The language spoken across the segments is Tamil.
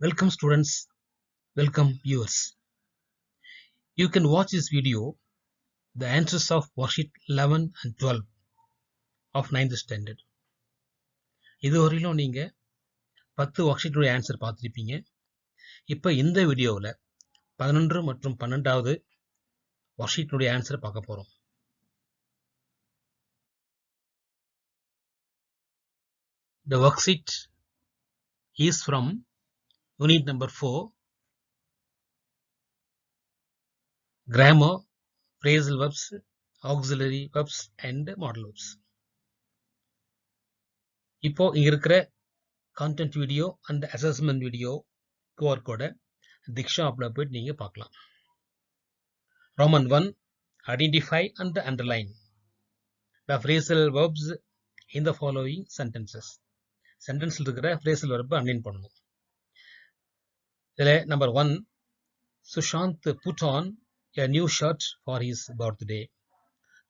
Welcome students, welcome viewers. You can watch this video, the answers of worksheet 11 and 12 of 9th standard. இதுவரையிலும் நீங்க 10 worksheet உடைய ஆன்சர் பார்த்திருப்பீங்க. இப்போ இந்த வீடியோவில் 11 மற்றும் 12வது worksheet உடைய ஆன்சர் பார்க்க போறோம். The worksheet is from unit number 4, grammar, phrasal verbs, auxiliary verbs and modal verbs. இப்போ இங்க இருக்கிற content video and assessment video QR code Diksha appல போய் நீங்க பார்க்கலாம். Roman 1, identify and underline the phrasal verbs in the following sentences. Sentence இருக்கிற phrasal verb underline பண்ணணும். இதில் number 1, Sushant put on a new shirt for his birthday.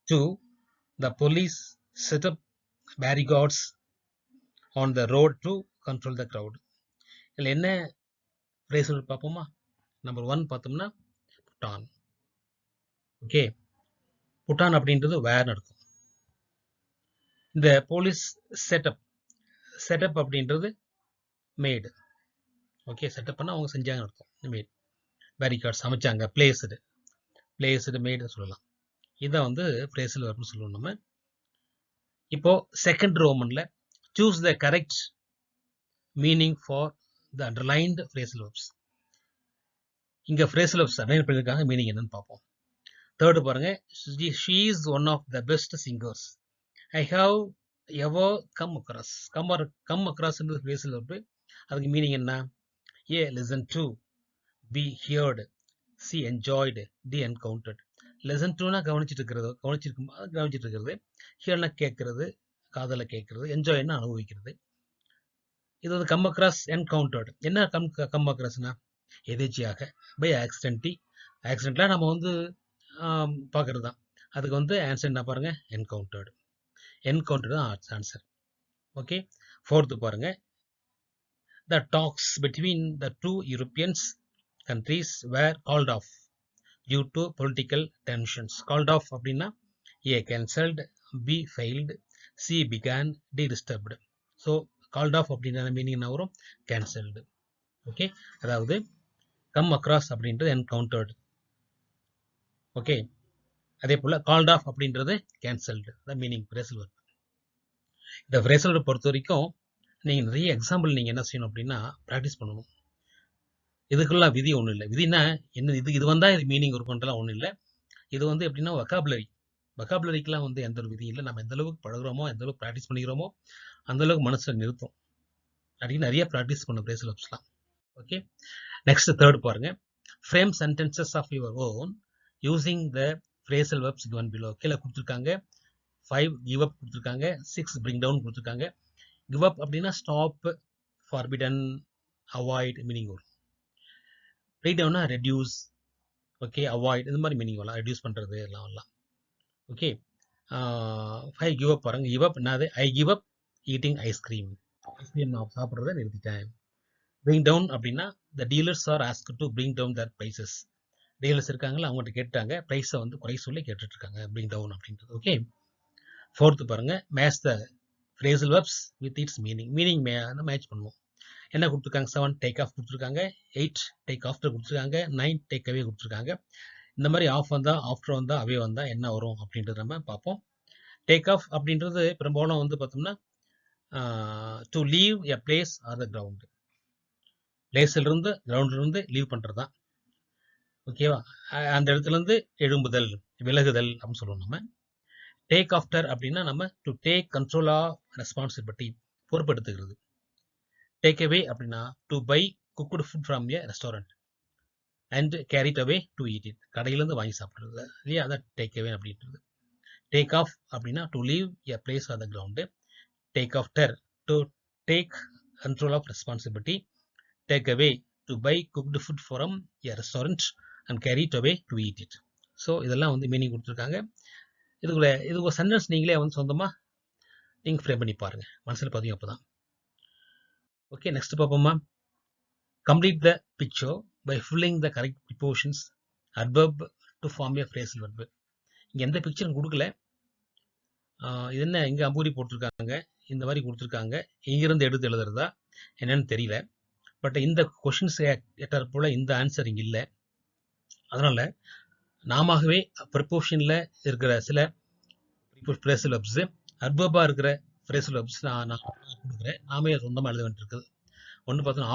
2, the police set up barricades on the road to control the crowd. இதில் என்ன phrasal verb பார்ப்போமா? number 1 பார்த்தோம்னா put on. Okay, put on அப்படின்றது வேர்னு அர்த்தம். இந்த போலீஸ் செட்டப் அப்படின்றது மேடு. ஓகே, செட்டப் பண்ணால் அவங்க செஞ்சாங்க அர்த்தம். மேட் பேரிகார்ட்ஸ் அமைச்சாங்க, பிளேஸ்டு மேடு சொல்லலாம். இதை வந்து phrasal verbனு சொல்லுவோம் நம்ம. இப்போ செகண்ட் ரோமன்ல choose the correct meaning for the underlined phrasal verbs. இங்க phrasal verbs அண்டர்லைன் பண்ணியிருக்காங்க, மீனிங் என்னன்னு பார்ப்போம். தேர்டு பாருங்க, she is one of the best singers I have ever come across. come across என்று phrasal verb. அதுக்கு மீனிங் என்ன? A, listen to, B, heard, C, enjoyed, D, encountered. listen toனா கவனிச்சிட்டு இருக்கிறது, hearனா கேட்கறது, காதல கேட்கறது, enjoyனா அனுபவிக்கிறது. இது வந்து come across, encountered. என்ன come acrossனா எதேச்சியாக, பை ஆக்சிடென்ட்லாம் நம்ம வந்து பார்க்கறது தான். அதுக்கு வந்து ஆன்சர் என்ன பாருங்க, encountered தான் ஆன்சர். ஓகே, ஃபோர்த்து பாருங்க, the talks between the two European countries were called off due to political tensions. Called off அப்படின்னா A, cancelled, B, failed, C, began, D, disturbed. So called off அப்படின்ற மீனிங் என்ன வரும்? cancelled. ஓகே, அதாவது come across அப்படின்றது encountered. ஓகே, அதே போல called off அப்படின்றது cancelled. the meaning phrasal verb. இந்த phrasal verb பொறுத்த வரைக்கும் நீங்க நிறைய எக்ஸாம்பிள் நீங்க என்ன செய்யணும் அப்படின்னா ப்ராக்டிஸ் பண்ணணும். இதுக்கெல்லாம் விதி ஒன்றும் இல்லை. விதினா என்ன, இது வந்தால் இது மீனிங் இருக்குன்றலாம் ஒன்றும் இல்லை. இது வந்து எப்படின்னா வொக்காபுலரிக்கெலாம் வந்து எந்த ஒரு விதி இல்லை. நம்ம எந்த அளவுக்கு பழகிறோமோ, எந்த அளவுக்கு ப்ராக்டிஸ் பண்ணிக்கிறோமோ அந்த அளவுக்கு மனசில் நிறுத்தும். அப்படின்னு நிறைய ப்ராக்டிஸ் பண்ண phrasal verbsலாம். ஓகே, நெக்ஸ்ட் தேர்ட் பாருங்க, frame sentences of your own using the phrasal verbs given below. கீழே கொடுத்துருக்காங்க 5 give up கொடுத்துருக்காங்க, 6 bring down கொடுத்துருக்காங்க. give up அப்படின்னா ஸ்டாப், ஃபார்பிடன், அவாய்ட் மீனிங் வரும். bring downனா ரெடியூஸ், ஓகே, அவாய்ட் இந்த மாதிரி மீனிங் வரலாம், ரெடியூஸ் பண்ணுறது எல்லாம் வரலாம். ஓகே, 5 give up பாருங்க, give up என்னது, I give up eating ice cream நான் சாப்பிட்றத நிறுத்திட்டேன். bring down அப்படின்னா the dealers are asked to bring down their prices. Dealers இருக்காங்களா, அவங்கள்ட்ட கேட்டாங்க, ப்ரைஸை வந்து குறை சொல்லி கேட்டுட்டு இருக்காங்க, bring down அப்படின்றது. ஓகே, ஃபோர்த்து பாருங்க, match the phrasal verbs with its meaning. Match பண்ணுவோம். என்ன கொடுத்துருக்காங்க? 7 டேக் ஆஃப் கொடுத்துருக்காங்க, 8 டேக் ஆஃப்டர் கொடுத்துருக்காங்க, 9 டேக் அவே கொடுத்துருக்காங்க. இந்த மாதிரி ஆஃப் வந்தால், ஆஃப்டர் வந்தால், அவே வந்தால் என்ன வரும் அப்படின்றது நம்ம பார்ப்போம். டேக் ஆஃப் அப்படின்றது பெரும்பாலும் வந்து பார்த்தோம்னா to leave a place or the ground. பிளேஸ்லேருந்து கிரவுண்ட்லேருந்து லீவ் பண்ணுறது தான். ஓகேவா, அந்த இடத்துலேருந்து எழும்புதல், விலகுதல் அப்படின்னு சொல்லுவோம் நம்ம. டேக் ஆஃப்டர் அப்படின்னா நம்ம to take control of responsibility, பொறுப்பெடுத்துக்கிறது. டேக் அவே அப்படின்னா to buy cooked food from a restaurant and carry it away to eat it, கடையிலேருந்து வாங்கி சாப்பிட்றது இல்லையா, அதான் டேக் அவே அப்படின்றது. டேக் ஆஃப் அப்படின்னா to leave a place or the ground. Take after to take control of responsibility. Take away to buy cooked food from a restaurant and carry it away to eat it. So இதெல்லாம் வந்து மீனிங் கொடுத்துருக்காங்க. இது ஒரு சென்டென்ஸ் நீங்களே வந்து சொந்தமாக நீங்கள் ஃப்ரேம் பண்ணி பாருங்கள், மனசில் பார்த்தீங்க அப்போ தான். ஓகே, நெக்ஸ்ட் பார்ப்போமா. Complete the picture by filling the correct prepositions adverb to form a phrasal verb. இங்க எந்த பிக்சரும் கொடுக்கல. இது என்ன இங்க அம்பூரி போட்டிருக்காங்க, இந்த மாதிரி கொடுத்துருக்காங்க, இங்கிருந்து எடுத்து எழுதுறதா என்னன்னு தெரியல. பட் இந்த கொஸ்டின்ஸ் ஏற்றாற் போல இந்த ஆன்சர் இங்க இல்லை. அதனால நாமவே ப்ரிப்போஷன்ல இருக்கிற சில phrasal verbs அட்வர்பா இருக்கிற phrasal verbs நான் கொடுக்குறேன். நாமே சொந்தமாக எழுத வேண்டியிருக்குது. ஒன்று பார்த்தோன்னா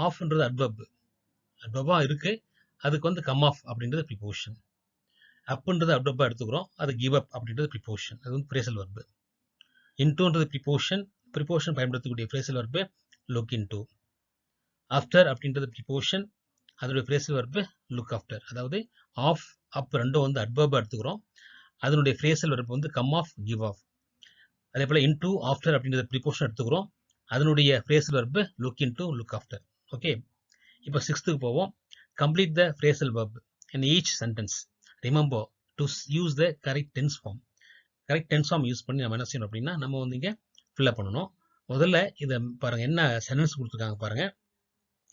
ஆஃப்ன்றது அட்வர்பா இருக்கு. அதுக்கு வந்து கம் ஆஃப் அப்படின்றது ப்ரிப்போஷன். அப்ன்றது அட்வர்பா எடுத்துக்கிறோம். அது கிவ் அப் அப்படின்றது ப்ரிப்போஷன். அது வந்து phrasal verb. இன்டூன்றது ப்ரிப்போஷன் பயன்படுத்தக்கூடிய phrasal verb look into. After அப்படின்றது ப்ரிப்போஷன், அதோடைய phrasal verb லுக் ஆஃப்டர். அதாவது ஆஃப் அப் ரெண்டும் வந்து அட்வர்பா எடுத்துக்கிறோம். அதனுடைய phrasal verb வந்து கம் ஆஃப் கிவ் ஆஃப். அதே போல இன்டூ ஆஃப்டர் அப்படின்றத ப்ரிப்போஷன் எடுத்துக்கிறோம். அதனுடைய phrasal verb look into look after. Okay, இப்போ 6th போவோம். Complete the phrasal verb in each sentence. Remember to use the correct tense form. Correct tense form use பண்ணி நம்ம என்ன செய்யணும் அப்படின்னா நம்ம வந்து இங்கே ஃபில்அப் பண்ணணும். முதல்ல இதை பாருங்க, என்ன சென்டென்ஸ் கொடுத்துருக்காங்க பாருங்க.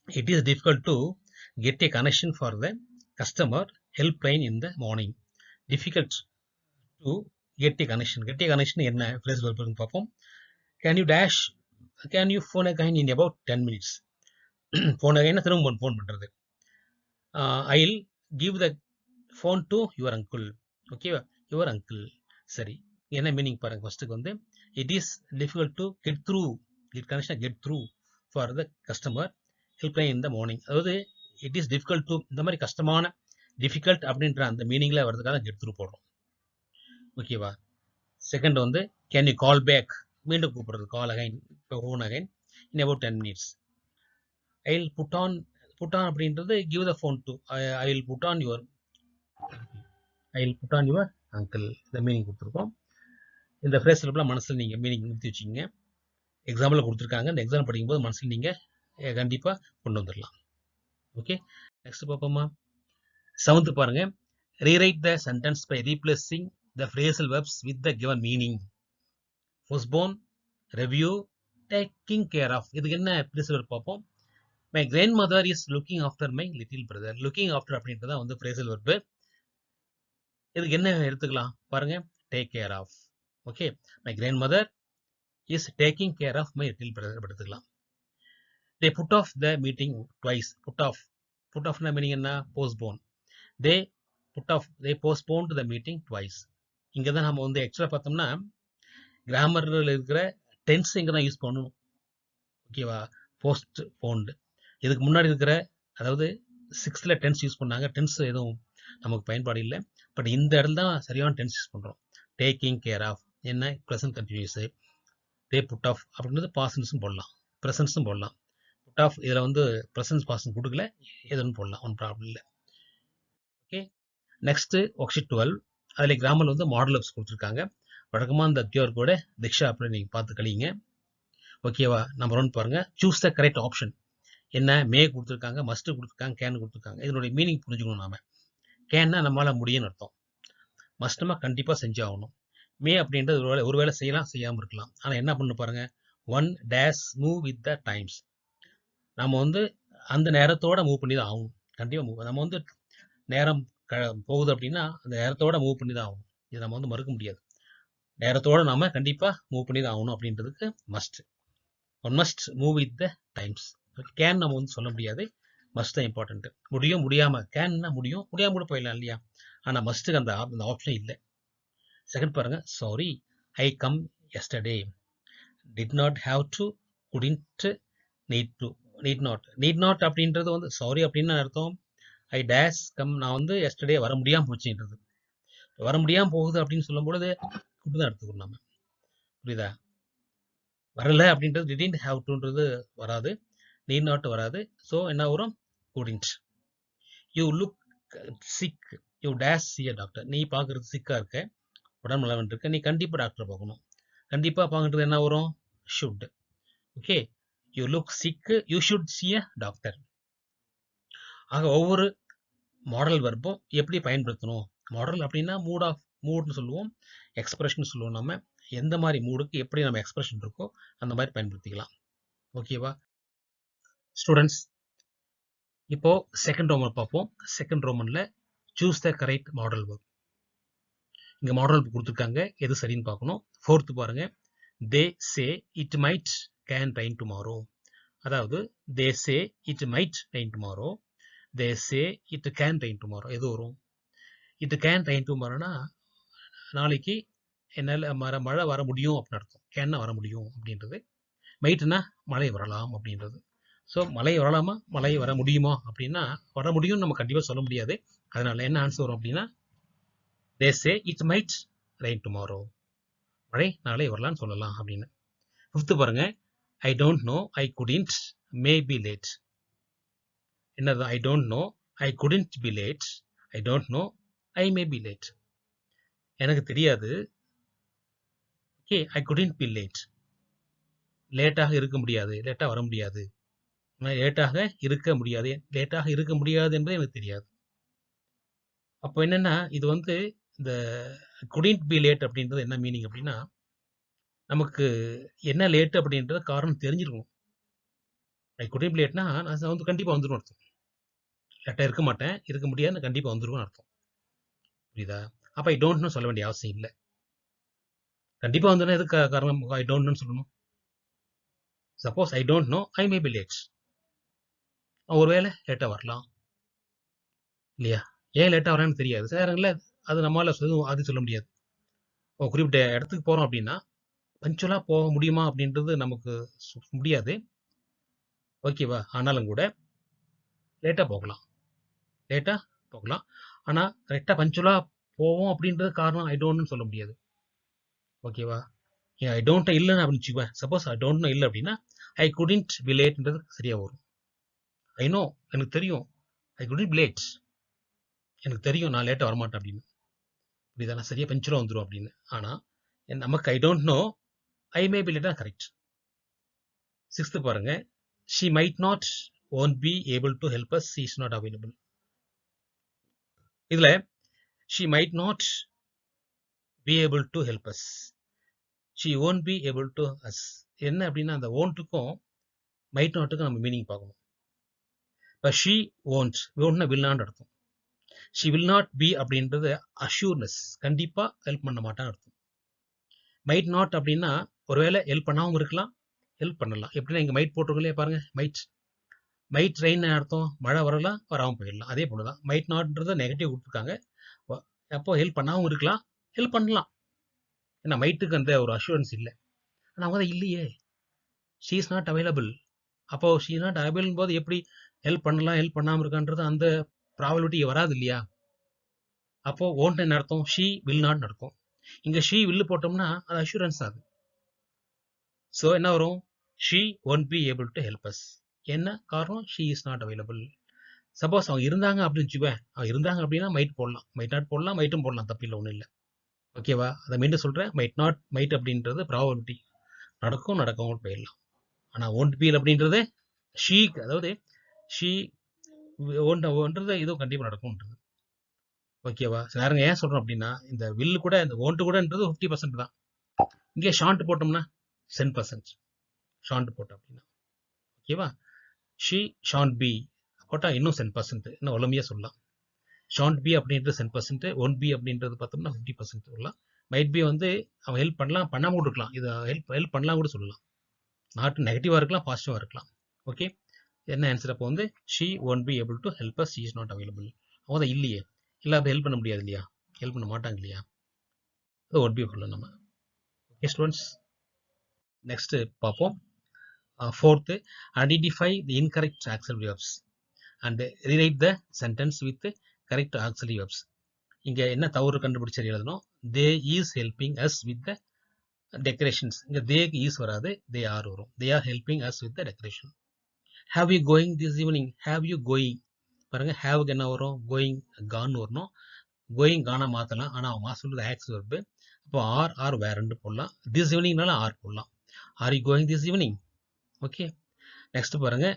It is difficult to get a connection for the customer helpline in the morning. Difficult to get a connection. Get a connection என்ன phrasal verb பார்ப்போம். Can you phone again in about 10 minutes. Phone அகைன்னா திரும்ப ஃபோன் பண்ணுறது. I will give the phone to your uncle. ஓகேவா, யுவர் அங்கிள். சரி, என்ன மீனிங் பாருங்க. ஃபர்ஸ்ட்டுக்கு வந்து it is difficult to get through for the customer helpline in the morning. அதாவது இட் இஸ் டிஃபிகல்ட் டு இந்த மாதிரி கஷ்டமான டிஃபிகல்ட் அப்படின்ற அந்த மீனிங்ல வர்றதுக்காக கெட் த்ரூ போடுறோம். ஓகேவா. செகண்ட் வந்து கேன் யூ கால் பேக், மீண்டும் கூப்பிடுறது. Call again, phone again in about 10 minutes. I will put on அப்படின்றது give the phone to. I will put on your uncle. இந்த மீனிங் கொடுத்துருக்கோம். இந்த phrasal verb மனசில் நீங்கள் மீனிங் நிறுத்தி வச்சுக்கோங்க. எக்ஸாம்பிள் கொடுத்துருக்காங்க. இந்த எக்ஸாம் படிக்கும்போது மனசில் நீங்கள் கண்டிப்பாக கொண்டு வந்துடலாம். ஓகே, நெக்ஸ்ட் பார்ப்போமா. 7th பாருங்க. Rewrite the sentence by replacing the phrasal verbs with the given meaning. postpone, review, taking care of. இதுக்கு என்ன phrasal verb பார்ப்போம். My grandmother is looking after my little brother. looking after அப்படின்றது தான் வந்து phrasal verb. இதுக்கு என்ன எடுத்துக்கலாம் பாருங்க, take care of. Okay, my grandmother is taking care of my little brother எடுத்துக்கலாம். they put off the meeting twice. put off னா மீனிங் என்ன, postpone. they postponed the meeting twice. இங்க தான் நம்ம வந்து எக்ஸ்ட்ரா பார்த்தோம்னா கிராமரில் இருக்கிற டென்ஸ் இங்கே தான் யூஸ் பண்ணணும். ஓகேவா, postponed. இதுக்கு முன்னாடி இருக்கிற, அதாவது 6th டென்ஸ் யூஸ் பண்ணாங்க. டென்ஸ் எதுவும் நமக்கு பயன்பாடு இல்லை. பட் இந்த இடத்துல தான் சரியான டென்ஸ் யூஸ் பண்ணுறோம். டேக்கிங் கேர் ஆஃப் என்ன, present continuous. They put off அப்படின்றது பாஸ்டன்ஸும் போடலாம், ப்ரெசன்ஸும் போடலாம். புட் ஆஃப் இதில் வந்து ப்ரெசன்ஸ் பாஸ்டன் கொடுக்கல, எதுன்னு போடலாம், ஒன்றும் ப்ராப்ளம் இல்லை. Okay, next worksheet 12. அதில் கிராமர் வந்து மாடல் ஆப்ஸ் கொடுத்துருக்காங்க. வழக்கமாக இந்த கியூஆர் கோடை திக்ஷா அப்படின்னு நீங்கள் பார்த்து கழிங்க. ஓகேவா. நம்பர் 1 பாருங்க, சூஸ் த கரெக்ட் ஆப்ஷன். என்ன, மே கொடுத்துருக்காங்க, மஸ்ட் கொடுத்துருக்காங்க, கேன் கொடுத்துருக்காங்க. இதனுடைய மீனிங் புரிஞ்சுக்கணும். நாம கேன்னா நம்மளால் முடியும்னு அர்த்தம். மஸ்ட்மா கண்டிப்பாக செஞ்சாகணும். மே அப்படின்றது ஒருவேளை செய்யலாம், செய்யாமல் இருக்கலாம். ஆனால் என்ன பண்ணு பாருங்க, 1 dash move with the times. நம்ம வந்து அந்த நேரத்தோட மூவ் பண்ணி தான் ஆகணும். கண்டிப்பாக மூவ், நம்ம வந்து நேரம் போகுது அப்படின்னா அந்த நேரத்தோட மூவ் பண்ணி தான் ஆகணும். இதை நம்ம வந்து மறுக்க முடியாது. நேரத்தோட நாம கண்டிப்பாக மூவ் பண்ணி தான் ஆகணும் அப்படின்றதுக்கு must. One must move with the times. Can நம்ம வந்து சொல்ல முடியாது, மஸ்ட் தான் இம்பார்ட்டன்ட். முடியும், முடியாம கேன்னா முடியும், முடியாம கூட போயிடலாம் இல்லையா. ஆனால் மஸ்ட்டுக்கு அந்த ஆப்ஷன் இல்லை. செகண்ட் பாருங்க, sorry I come yesterday. Did not have to, couldn't, need not அப்படின்றது வந்து சாரி அப்படின்னு அர்த்தம். ஐ டேஷ் கம், நான் வந்து எஸ்டர்டே வர முடியாமல் போச்சுன்றது. வர முடியாமல் போகுது அப்படின்னு சொல்லும்பொழுது குட் தான் எடுத்துக்கணும் நம்ம. புரியுதா. வரல அப்படின்றது டிடன்ட் ஹாவ் டுன்றது வராது, நீட் நாட் வராது. ஸோ என்ன வரும், couldn't. You look sick, you dash see a doctor. நீ பார்க்கறது சிக்காக இருக்க, உடம்பு நலவன் இருக்க, நீ கண்டிப்பாக டாக்டரை பார்க்கணும். கண்டிப்பாக பார்க்கறது என்ன வரும், should. Okay, you look sick, you should see a doctor. ஆக ஒவ்வொரு மாடல் வர்பும் எப்படி பயன்படுத்தணும். மாடல் அப்படின்னா மூட்னு சொல்லுவோம், எக்ஸ்பிரஷன் சொல்லுவோம். நம்ம எந்த மாதிரி மூடுக்கு எப்படி நம்ம எக்ஸ்பிரஷன் இருக்கோ அந்த மாதிரி பயன்படுத்திக்கலாம். ஓகேவா ஸ்டூடெண்ட்ஸ், இப்போ செகண்ட் ரோமன் பார்ப்போம். செகண்ட் ரோமன்ல choose the correct modal verb. இங்க மாடல் verb கொடுத்துருக்காங்க, எது சரின்னு பார்க்கணும். ஃபோர்த் பாருங்க, they say it might can rain tomorrow. அதாவது they say it might rain tomorrow, they say it can rain tomorrow. எது வரும்? it can rain tomorrowனா நாளைக்கு என்னால் மழை வர முடியும் அப்படின்னு அர்த்தம். கேன்னா வர முடியும் அப்படின்றது. மைட்னா மழை வரலாம் அப்படின்றது. ஸோ மழை வரலாமா, மழை வர முடியுமா அப்படின்னா வர முடியும்னு நம்ம கண்டிப்பாக சொல்ல முடியாது. அதனால என்ன ஆன்சர் வரும் அப்படின்னா they say it might rain tomorrow. மழை நாளை வரலாம்னு சொல்லலாம் அப்படின்னு. ஃபிஃப்த் பாருங்க, I don't know, I couldn't, may be late. என்னது? I don't know, I couldn't be late, I don't know, I may be late. எனக்கு தெரியாது, okay, I couldn't be late. லேட்டாக இருக்க முடியாது, லேட்டாக வர முடியாது. லேட்டாக இருக்க முடியாது, லேட்டாக இருக்க முடியாது என்பது எனக்கு தெரியாது. அப்போ என்னன்னா இது வந்து இந்த couldn't be late அப்படின்றது என்ன மீனிங் அப்படின்னா நமக்கு என்ன லேட் அப்படின்றது காரணம் தெரிஞ்சிருக்கணும். ஐ couldn't be lateனா நான் வந்து கண்டிப்பாக வந்துடும் அர்த்தம். லேட்டாக இருக்க மாட்டேன், இருக்க முடியாது, கண்டிப்பாக வந்துருவேன் அர்த்தம். புரியுதா? அப்போ ஐ டோன்ட்னு சொல்ல வேண்டிய அவசியம் இல்லை. கண்டிப்பாக வந்துடும் எதுக்கு காரணம் ஐ டோன்ட்னு சொல்லணும். Suppose I don't know, I may be late. ஒருவேளை லேட்டாக வரலாம் இல்லையா? ஏன் லேட்டாக வரான்னு தெரியாது. சில நேரங்களில் அது நம்மளால் அது சொல்ல முடியாது. குறிப்பிட்ட இடத்துக்கு போகிறோம் அப்படின்னா பஞ்சுவலாக போக முடியுமா அப்படின்றது நமக்கு முடியாது, ஓகேவா? ஆனாலும் கூட லேட்டாக போகலாம், லேட்டாக போகலாம். ஆனால் கரெக்டாக பஞ்சுவலாக போவோம் அப்படின்றது காரணம் ஐ டோன்ட்னு சொல்ல முடியாது, ஓகேவா? ஐ டோன்ட் இல்லைன்னு அப்படின்னு வச்சுக்குவேன். சப்போஸ் ஐ டோன்ட் நோ இல்லை அப்படின்னா ஐ குடின்ட் பி லேட்ன்றது சரியாக வரும். ஐ நோ, எனக்கு தெரியும், ஐ குடின்ட் பி லேட், எனக்கு தெரியும் நான் லேட்டாக வரமாட்டேன் அப்படின்னு. புரியுதா? நான் சரியாக பஞ்சுவலாக வந்துடும் அப்படின்னு. ஆனால் நமக்கு I don't know, I may be லேட்டாக கரெக்ட். சிக்ஸ்த்து பாருங்க, she might not won't be able to help us, she is not available. இதுல she might not be able to help us, she won't be able to us. என்ன அப்படின்னா அந்த won'tக்கும் might notக்கும் நம்ம மீனிங் பார்க்கணும். இப்போ she won't, won'tனா will not அர்த்தம். she will not be அப்படின்றது அஷூர்னஸ், கண்டிப்பா ஹெல்ப் பண்ண மாட்டான்னு அர்த்தம். might not அப்படின்னா ஒருவேளை ஹெல்ப் பண்ணாமல் இருக்கலாம், ஹெல்ப் பண்ணலாம். எப்படின்னா இங்க மைட் போட்டிருக்கோம் பாருங்க, மைட். மைட் ரெயின் அர்த்தம் மழை வரலாம், வராமல் போயிடலாம். அதே போலதான் மைட் நாட்ன்றத நெகட்டிவ் கொடுத்துருக்காங்க. அப்போ ஹெல்ப் பண்ணாமல் இருக்கலாம், ஹெல்ப் பண்ணலாம். ஏன்னா மைட்டுக்கு அந்த ஒரு அஷூரன்ஸ் இல்லை. ஆனால் அவங்க தான் இல்லையே, ஷீ இஸ் நாட் அவைலபிள். அப்போ ஷீ இஸ் நாட் அவைலபிள் போது எப்படி ஹெல்ப் பண்ணலாம், ஹெல்ப் பண்ணாமல் இருக்கான்றது அந்த ப்ராபபிலிட்டி வராது இல்லையா? அப்போ ஓன்ட் என்ன அர்த்தம்? ஷீ வில் நாட் அர்த்தம். இங்க ஷீ வில் போட்டோம்னா அது அஷூரன்ஸ் ஆகுது. ஸோ என்ன வரும்? She won't be able to help us. என்ன காரணம்? She is not available. Suppose அவங்க இருந்தாங்க அப்படின்னு வச்சுக்குவேன், அவங்க இருந்தாங்க அப்படின்னா மைட் போடலாம், மைட் நாட் போடலாம், மைட்டும் போடலாம், தப்பு இல்லை, ஒன்றும் இல்லை, ஓகேவா? அதை மீண்டும் சொல்கிறேன், மைட் நாட் மைட் அப்படின்றது ப்ராபபிலிட்டி, நடக்கும் நடக்கவும் போயிடலாம். ஆனால் ஒன்ட் பீல் அப்படின்றது ஷீக்கு, அதாவது ஷீ ஒன்றது இதுவும் கண்டிப்பாக நடக்கும்ன்றது, ஓகேவா? சில நேரம் ஏன் சொல்கிறோம் அப்படின்னா இந்த வில்லு கூட இந்த ஒன்ட்டு கூடன்றது 50% தான். இங்கே ஷாண்ட் போட்டோம்னா 10% ஷாண்ட் போட்டோம் அப்படின்னா, ஓகேவா? ஷீ ஷாண்ட் பி போட்டால் இன்னும் 10%, இன்னும் வலிமையாக சொல்லலாம். ஷாண்ட் பி அப்படின்றது 10%, ஒன் பி அப்படின்றது பார்த்தோம்னா 50% சொல்லலாம். மைட் பி வந்து அவன் ஹெல்ப் பண்ணலாம், பண்ணாமல் கூட இருக்கலாம், இது ஹெல்ப் பண்ணலாம் கூட சொல்லலாம். நாட் நெகட்டிவாக இருக்கலாம், பாசிட்டிவாக இருக்கலாம். ஓகே, என்ன ஆன்சர்? அப்போ வந்து she won't be able to help us, she is not available. அவங்க தான் இல்லையே, இல்லை அப்போ ஹெல்ப் பண்ண முடியாது இல்லையா, ஹெல்ப் பண்ண மாட்டாங்க இல்லையா, அது ஒன் பி சொல்லலாம் நம்ம. ஓகே ஸ்டூடெண்ட்ஸ், நெக்ஸ்ட் பார்ப்போம். Fourth, identify the incorrect auxiliary verbs and rewrite the sentence with correct auxiliary verbs. இங்க என்ன தவறு கண்டுபிடிச்சு எழுதணும்? they is helping us with the decorations. இங்க they is வராது, they are வரும். they are helping us with the decoration. have you going this evening? have you going, பாருங்க have என்ன வரும்? going gone வரணும். going gone மாத்தலாம், ஆனா அவங்க சொல்றது ஆக்ஸ் verb. அப்போ ஆர் வேறண்டு போடலாம். this eveningனால ஆர் போடலாம். are you going this evening? Okay, next பாருங்க.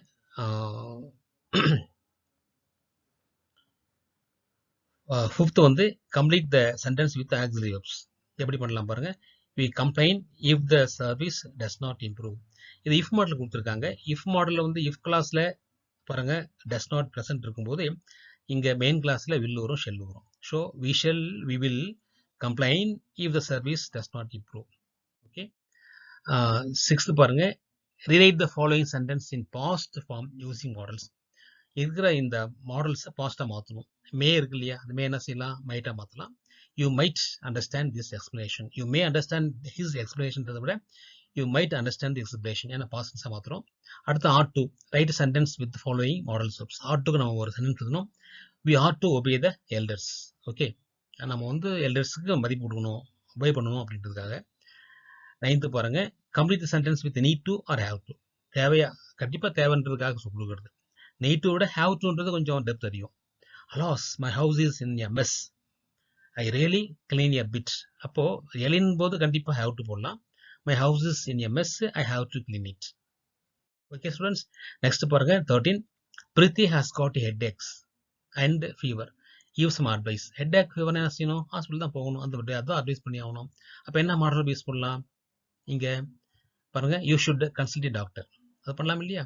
ஃபிஃப்த் வந்து complete the sentence with auxiliary verbs. எப்படி பண்ணலாம் பாருங்க. we complain if the service does not improve. இது இஃப் மாடல் கொடுத்துருக்காங்க. இஃப் மாடலில் வந்து இஃப் கிளாஸில் பாருங்க does not present இருக்கும்போது இங்க மெயின் கிளாஸ்ல will வரும் shall வரும். So we will complain if the service does not improve. Okay. Sixth பாருங்க rewrite the following sentence in past form using models. இருக்கிற இந்த மாடல்ஸை பாஸ்டா மாற்றணும். மே இருக்கு இல்லையா, அது மே என்ன செய்யலாம், மைட்டா மாற்றலாம். You might understand this explanation. You may understand his எக்ஸ்பிளனேஷன்றதை விட you might understand the explanation ஏன்னா பாஸ்டன்ஸாக மாற்றுறோம். அடுத்து ought to write sentence with following modal subs. Ought டுக்கு நம்ம ஒரு சென்டென்ஸ் எழுதணும். We ought to obey the elders. Okay, நம்ம வந்து எல்டர்ஸுக்கு மதிப்பு கொடுக்கணும், ஒபே பண்ணணும் அப்படின்றதுக்காக. நைன்த்து பாருங்க complete the sentence with need to or have to. தேவையா, கண்டிப்பாக தேவைன்றதுக்காக கொடுக்குறது. need to விட have toன்றது கொஞ்சம் டெப்த் அதிகம். alas my house is in a mess, I really clean a bit. அப்போ எலின் போது கண்டிப்பா have to போடலாம். my house is in a mess, I have to clean it. okay students, next பாருங்க 13. Priti has got headaches and fever, give some advice. headache fever என்ன செய்யணும், ஹாஸ்பிட்டல் தான் போகணும், அதான் அட்வைஸ் பண்ணி ஆகணும். அப்ப என்ன மாடல் யூஸ் பண்ணலாம், இங்க பாருங்க you should consult a doctor. அது பண்ணலாம் இல்லையா,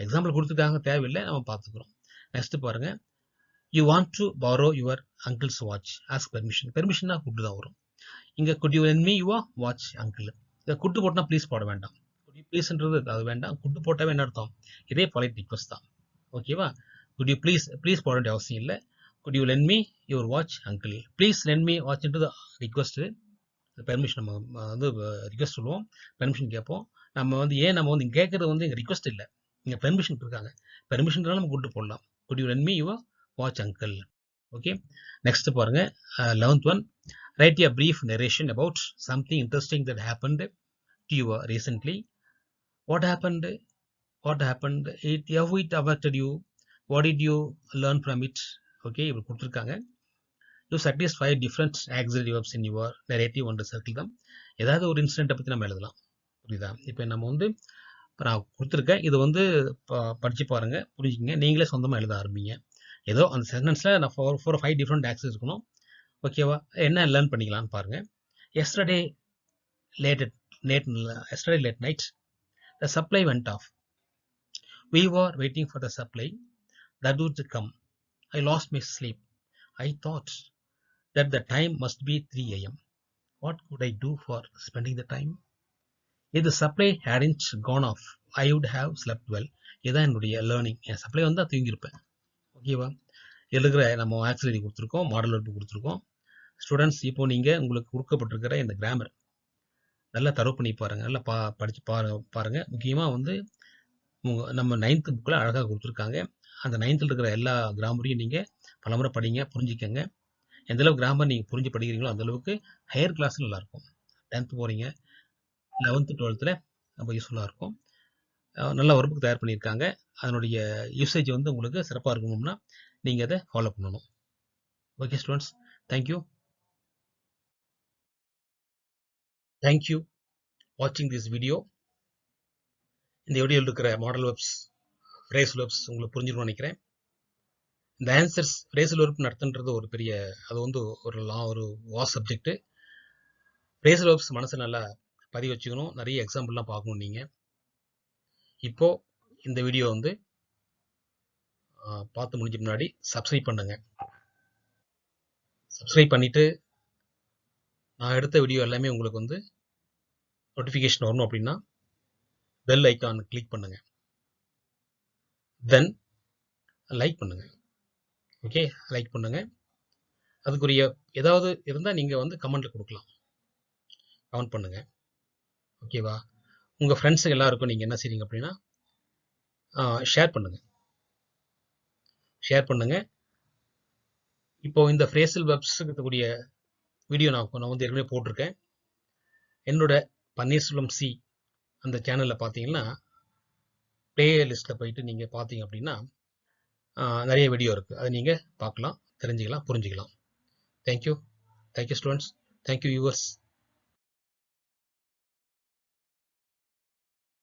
எக்ஸாம்பிள் கொடுத்துருக்காங்க, தேவையில்லை, நம்ம பார்த்துக்கிறோம். நெக்ஸ்ட் பாருங்க you want to borrow your uncle's watch, ask permission. பெர்மிஷனா கூட்டு தான் வரும். இங்க could you lend me your watch uncle. இதை குட்டு போட்டா ப்ளீஸ் போட வேண்டாம், குட் யூ ப்ளீஸ்ன்றது அது வேண்டாம், குட்டு போட்டாவே என்ன அர்த்தம், இதே பொலைட் ரிக்வஸ்ட் தான். ஓகேவா, குட் யூ ப்ளீஸ் போட வேண்டிய அவசியம் இல்லை. Could you lend me your watch uncle, please lend me வாட்ச்ன்றது ரிக்வஸ்ட், பெர்மிஷன் நம்ம வந்து ரிக்வஸ்ட் சொல்லுவோம், பெர்மிஷன் கேட்போம். நம்ம வந்து ஏன் நம்ம வந்து கேட்கறது வந்து இங்கே ரிக்வஸ்ட் இல்லை, இங்கே பெர்மிஷன் இருக்காங்க, பெர்மிஷன் நம்ம கூட்டு போடலாம். Good you lend me your watch uncle. Okay, next பாருங்க 11th one right a brief narration about something interesting that happened to you recently. What happened, how it affected you, what did you learn from it. Okay, இப்படி கொடுத்துருக்காங்க. You satisfy different auxiliary verbs in your narrative and circle them. ஏதாவது ஒரு இன்சிடென்ட்டை பற்றி நம்ம எழுதலாம், புரியுதா. இப்போ நம்ம வந்து நான் கொடுத்துருக்கேன், இது வந்து படித்து பாருங்க, புரிஞ்சுக்கிங்க, நீங்களே சொந்தமாக எழுத ஆரம்பிங்க. ஏதோ அந்த சென்டென்ஸில் நான் 4 or 5 டிஃப்ரெண்ட் ஆக்சஸ் இருக்கணும். ஓகேவா, என்ன லேர்ன் பண்ணிக்கலாம்னு பாருங்க. Yesterday late night the supply went off, we were waiting for the supply that would come, I lost my sleep, I thought that the time must be 3 AM, what could I do for spending the time. If the supply hadn't gone off, I would have slept well. இதுதான் என்னுடைய லேர்னிங். என் சப்ளை வந்தால் தூங்கியிருப்பேன். ஓகேவா, எழுதுகிற நம்ம ஆக்சிலரி கொடுத்துருக்கோம், மாடல் வர்பு கொடுத்துருக்கோம். ஸ்டூடெண்ட்ஸ், இப்போ நீங்கள் உங்களுக்கு கொடுக்கப்பட்டிருக்கிற இந்த கிராமர் நல்லா தரவு பண்ணி பாருங்கள், நல்லா படித்து பாருங்கள். முக்கியமாக வந்து நம்ம 9th புக்கில் அழகாக கொடுத்துருக்காங்க. அந்த 9th இருக்கிற எல்லா கிராமரையும் நீங்கள் பலமுறை படிங்க, புரிஞ்சுக்கங்க. எந்தளவுக்கு கிராமர் நீங்கள் புரிஞ்சு படிக்கிறீங்களோ அந்தளவுக்கு ஹையர் கிளாஸில் நல்லாயிருக்கும். 10th போகிறீங்க, 11th 12th ரொம்ப யூஸ்ஃபுல்லாக இருக்கும். நல்ல ஒர்க்கு தயார் பண்ணியிருக்காங்க. அதனுடைய யூசேஜ் வந்து உங்களுக்கு சிறப்பாக இருக்கணும்னா நீங்கள் அதை ஃபாலோ பண்ணணும். ஓகே ஸ்டூடெண்ட்ஸ், தேங்க்யூ வாட்சிங் திஸ் வீடியோ. இந்த வீடியோவில் இருக்கிற மாடல் வெப்ஸ், ஃப்ரேஸ் வெப்ஸ் உங்களுக்கு புரிஞ்சிருக்கும்னு நினைக்கிறேன். இந்த ஆன்சர்ஸ் ஃப்ரேசல் வெப் நடத்துன்றது ஒரு பெரிய, அது வந்து ஒரு வாஸ் சப்ஜெக்ட். ஃப்ரேசல் வெப்ஸ் மனசு நல்லா பதிவு வச்சுக்கணும், நிறைய எக்ஸாம்பிள்லாம் பார்க்கணும். நீங்கள் இப்போ இந்த வீடியோ வந்து பார்த்து முடிஞ்ச முன்னாடி சப்ஸ்கிரைப் பண்ணுங்க. சப்ஸ்கிரைப் பண்ணிவிட்டு நான் எடுத்த வீடியோ எல்லாமே உங்களுக்கு வந்து நோட்டிஃபிகேஷன் வரணும் அப்படின்னா பெல் ஐக்கான் கிளிக் பண்ணுங்க, தென் லைக் பண்ணுங்க. ஓகே, லைக் பண்ணுங்க. அதுக்குரிய ஏதாவது இருந்தால் நீங்கள் வந்து கமெண்ட்டில் கொடுக்கலாம், கமெண்ட் பண்ணுங்க. ஓகேவா, உங்கள் ஃப்ரெண்ட்ஸுக்கு எல்லாருக்கும் நீங்கள் என்ன செய்றீங்க அப்படின்னா ஷேர் பண்ணுங்க. இப்போ இந்த ஃப்ரேசல் வெப்ஸுக்கு இருக்கக்கூடிய வீடியோ நான் வந்து ஏற்கனவே போட்டிருக்கேன். என்னோட பன்னீர்செல்வம் சி அந்த சேனலில் பார்த்தீங்கன்னா பிளேலிஸ்ட்டில் போயிட்டு நீங்கள் பார்த்தீங்க அப்படின்னா நிறைய வீடியோ இருக்குது, அதை நீங்கள் பார்க்கலாம், தெரிஞ்சுக்கலாம், புரிஞ்சுக்கலாம். Thank you students, thank you viewers.